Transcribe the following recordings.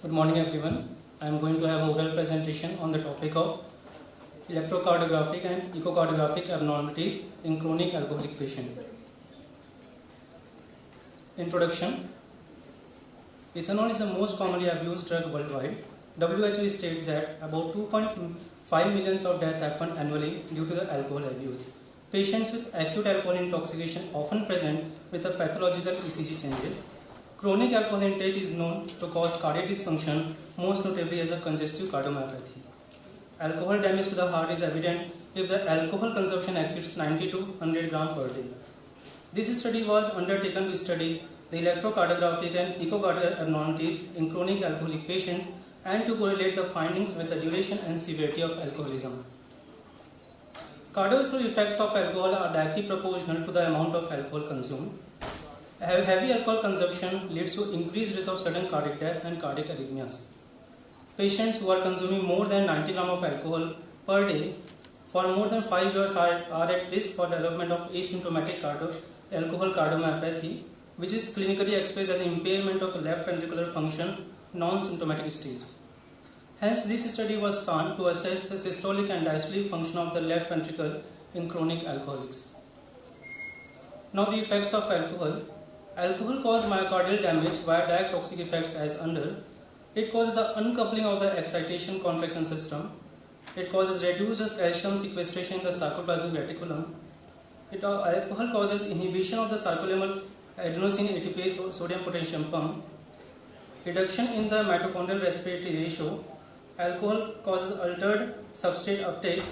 Good morning everyone. I am going to have an oral presentation on the topic of electrocardiographic and echocardiographic abnormalities in chronic alcoholic patients. Introduction. Ethanol is the most commonly abused drug worldwide. WHO states that about 2.5 million of deaths happen annually due to the alcohol abuse. Patients with acute alcohol intoxication often present with a pathological ECG changes. Chronic alcohol intake is known to cause cardiac dysfunction, most notably as a congestive cardiomyopathy. Alcohol damage to the heart is evident if the alcohol consumption exceeds 90 to 100 grams per day. This study was undertaken to study the electrocardiographic and echocardiographic abnormalities in chronic alcoholic patients and to correlate the findings with the duration and severity of alcoholism. Cardiovascular effects of alcohol are directly proportional to the amount of alcohol consumed. Heavy alcohol consumption leads to increased risk of sudden cardiac death and cardiac arrhythmias. Patients who are consuming more than 90 grams of alcohol per day for more than 5 years are at risk for development of asymptomatic alcohol cardiomyopathy, which is clinically expressed as impairment of the left ventricular function, non-symptomatic stage. Hence, this study was planned to assess the systolic and diastolic function of the left ventricle in chronic alcoholics. Now, the effects of alcohol. Alcohol causes myocardial damage via direct toxic effects as under. It causes the uncoupling of the excitation contraction system. It causes reduced calcium sequestration in the sarcoplasmic reticulum. Alcohol causes inhibition of the sarcolemmal adenosine ATPase sodium potassium pump. Reduction in the mitochondrial respiratory ratio. Alcohol causes altered substrate uptake.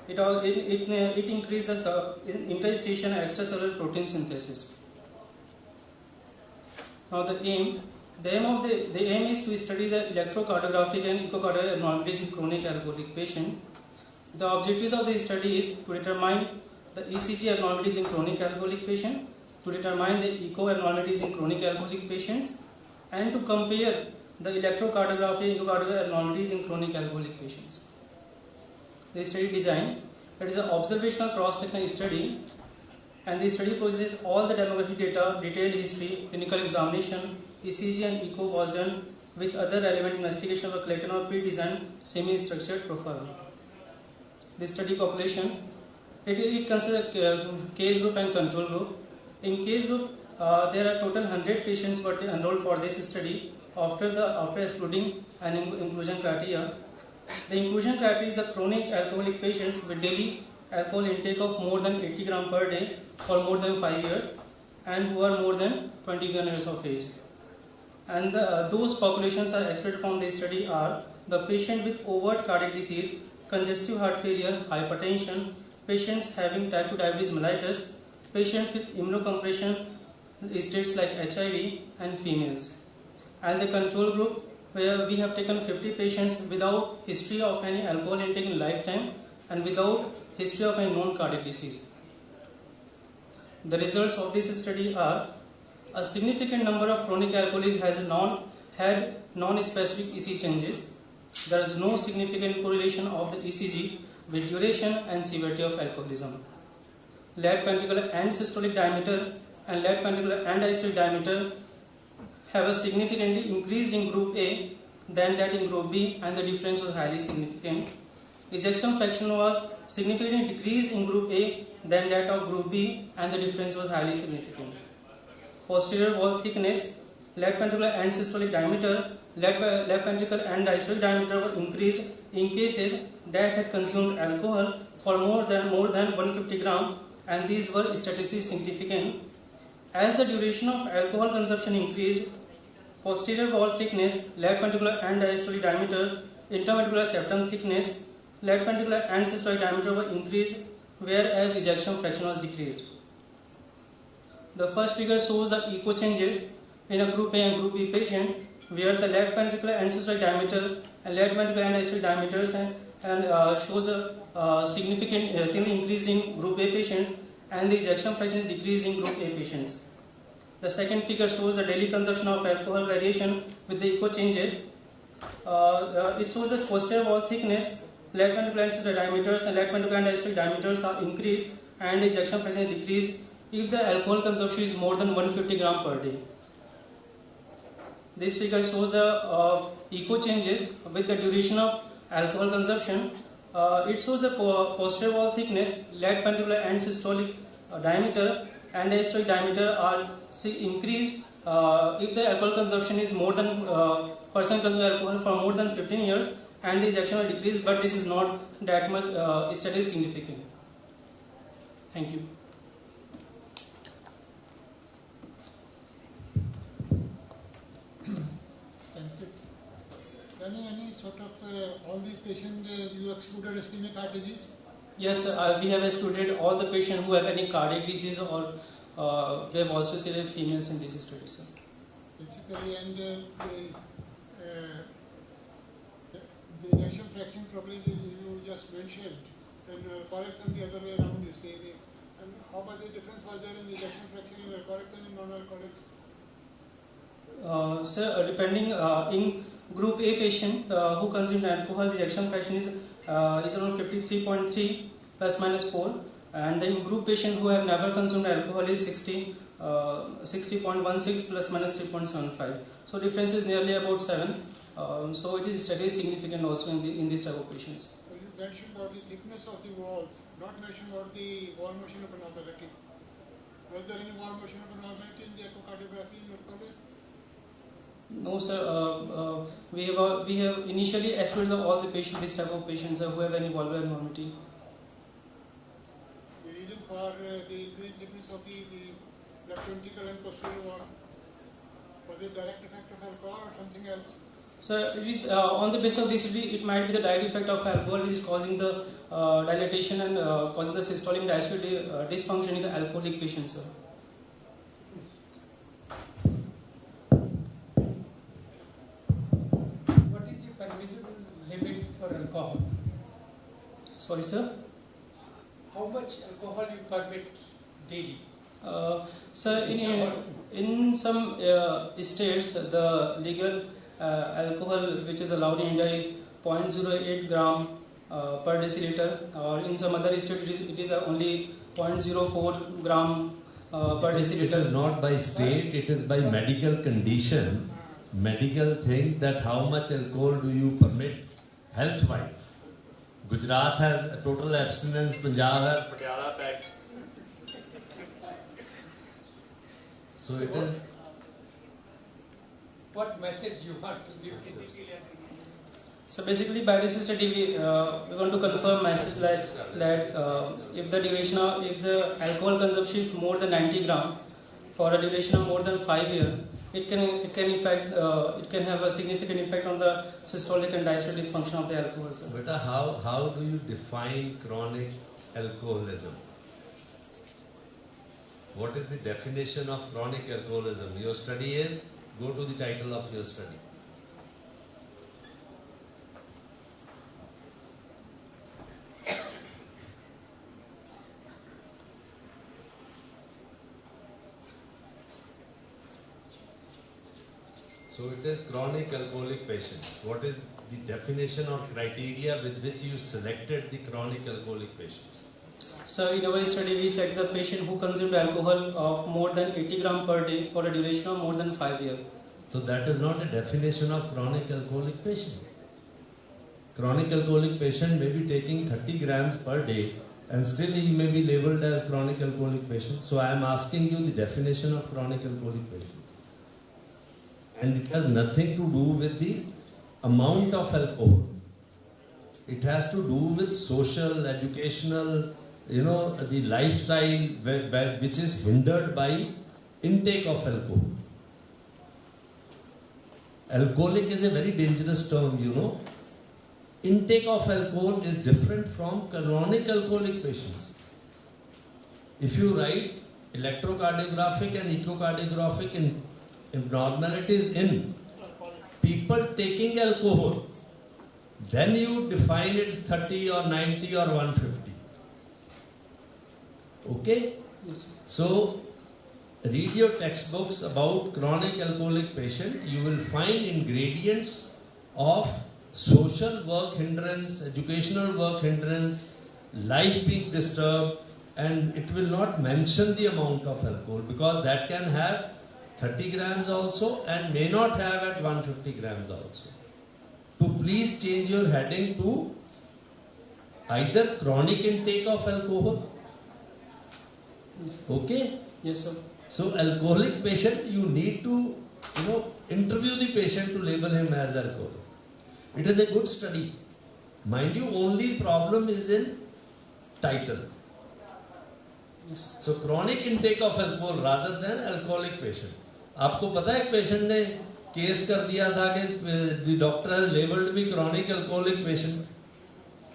It increases the interstitial and extracellular protein synthesis. Now the aim is to study the electrocardiographic and echocardiographic abnormalities in chronic alcoholic patient. The objectives of the study is to determine the ECG abnormalities in chronic alcoholic patient, to determine the echo abnormalities in chronic alcoholic patients, and to compare the electrocardiography and echocardiographic abnormalities in chronic alcoholic patients. The study design, it is an observational cross-sectional study, and the study processes all the demographic data, detailed history, clinical examination, ECG and echo was done with other relevant investigation of a collected or pre-designed semi-structured profile. The study population, it considers case group and control group. In case group, there are total 100 patients were enrolled for this study after excluding an inclusion criteria. The inclusion criteria is the chronic alcoholic patients with daily alcohol intake of more than 80 grams per day for more than 5 years and who are more than 21 years of age. And those populations are excluded from the study are the patient with overt cardiac disease, congestive heart failure, hypertension, patients having type 2 diabetes mellitus, patients with immunocompression states like HIV, and females. And the control group, where we have taken 50 patients without history of any alcohol intake in lifetime and without history of any known cardiac disease. The results of this study are a significant number of chronic alcoholics had non-specific ECG changes. There is no significant correlation of the ECG with duration and severity of alcoholism. Left ventricular and systolic diameter and left ventricular and diastolic diameter have a significantly increased in group A than that in group B, and the difference was highly significant. Ejection fraction was significantly decreased in group A than that of group B, and the difference was highly significant. Posterior wall thickness, left ventricular and systolic diameter, left ventricle and diastolic diameter were increased in cases that had consumed alcohol for more than 150 grams, and these were statistically significant. As the duration of alcohol consumption increased, posterior wall thickness, left ventricular and diastolic diameter, interventricular septum thickness, left ventricular and systolic diameter were increased, whereas ejection fraction was decreased. The first figure shows the echo changes in a group A and group B patient, where the left ventricular and systolic diameter and left ventricular and diastolic diameters and shows a significant increase in group A patients, and the ejection fraction is decreased in group A patients. The second figure shows the daily consumption of alcohol variation with the echo changes. It shows that posterior wall thickness, left ventricular and systolic diameters and left ventricular and diastolic diameters are increased and the ejection fraction is decreased if the alcohol consumption is more than 150 grams per day. This figure shows the echo changes with the duration of alcohol consumption. It shows the posterior wall thickness, left ventricular and systolic diameter and diastolic diameter are increased if the alcohol consumption is more than person consumes alcohol for more than 15 years, and the ejection will decrease, but this is not that much statistically significant. Thank you. Thank you. Any sort of all these patients you excluded ischemic heart disease? Yes, we have excluded all the patients who have any cardiac disease, or we have also excluded females in this study, sir. Basically, and the ejection fraction probably you just mentioned, and correction the other way around, you say. And how much the difference was there in the ejection fraction in alcoholics and in non-alcoholics? Sir, depending in group A patient who consumed alcohol, the ejection fraction is around 53.3 plus minus 4, and then group patient who have never consumed alcohol is 60.16 plus minus 3.75. So difference is nearly about 7. So it is statistically significant also in this type of patients. So you mentioned about the thickness of the walls, not mentioned about the wall motion of abnormality. Was there any wall motion of abnormality in the echocardiography in your college? No, sir. We have initially excluded all the patients, this type of patients who have any valvular abnormality. The reason for the increased thickness of the left ventricle and posterior wall, was it direct effect of alcohol or something else? So it is on the basis of this, it might be the direct effect of alcohol, which is causing the dilatation and causing the systolic and diastolic dysfunction in the alcoholic patients, sir. What is the permissible limit for alcohol? Sorry, sir. How much alcohol you permit daily? Sir, in some states, the legal alcohol which is allowed in India is 0.08 gram per deciliter, or in some other states it is only 0.04 gram per deciliter. It is not by state, it is by medical condition. Medical thing that how much alcohol do you permit health wise. Gujarat has a total abstinence, Punjab has Patiala Pact. So it is. What message you want to give to this? So basically, by this study, we want to confirm message that if the alcohol consumption is more than 90 gram for a duration of more than 5 years, it can have a significant effect on the systolic and diastolic dysfunction of the alcohol. Sir. But how do you define chronic alcoholism? What is the definition of chronic alcoholism? Your study is, go to the title of your study. So it is chronic alcoholic patient. What is the definition or criteria with which you selected the chronic alcoholic patients? So in our study, we checked the patient who consumed alcohol of more than 80 gram per day for a duration of more than 5 years. So that is not a definition of chronic alcoholic patient. Chronic alcoholic patient may be taking 30 grams per day and still he may be labeled as chronic alcoholic patient. So I am asking you the definition of chronic alcoholic patient. And it has nothing to do with the amount of alcohol. It has to do with social, educational, the lifestyle which is hindered by intake of alcohol. Alcoholic is a very dangerous term, Intake of alcohol is different from chronic alcoholic patients. If you write electrocardiographic and echocardiographic abnormalities in people taking alcohol, then you define it 30 or 90 or 150. Okay? Yes. So, read your textbooks about chronic alcoholic patient. You will find ingredients of social work hindrance, educational work hindrance, life being disturbed, and it will not mention the amount of alcohol because that can have 30 grams also and may not have at 150 grams also. To please change your heading to either chronic intake of alcohol. Okay? Yes, sir. So alcoholic patient, you need to, interview the patient to label him as alcoholic. It is a good study. Mind you, only problem is in title. Yes. So chronic intake of alcohol rather than alcoholic patient. आपको पता है patient ने case कर दिया था कि the doctor has labeled me chronic alcoholic patient.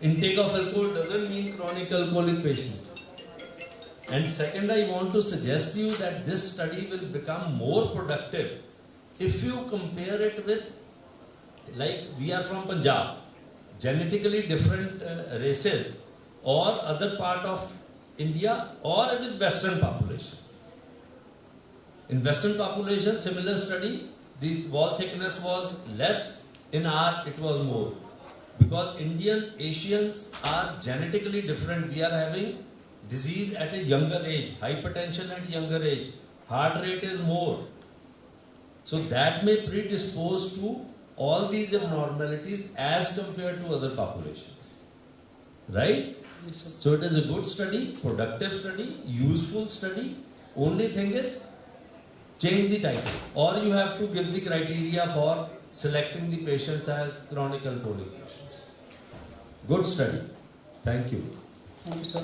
Intake of alcohol doesn't mean chronic alcoholic patient. And second, I want to suggest you that this study will become more productive if you compare it with, like we are from Punjab, genetically different races, or other part of India, or with Western population. In Western population, similar study, the wall thickness was less, in our it was more. Because Indian, Asians are genetically different. We are having disease at a younger age, hypertension at younger age, heart rate is more. So that may predispose to all these abnormalities as compared to other populations. Right? Yes, sir. So it is a good study, productive study, useful study. Only thing is, change the title. Or you have to give the criteria for selecting the patients as chronic alcoholic patients. Good study. Thank you. Thank you, sir.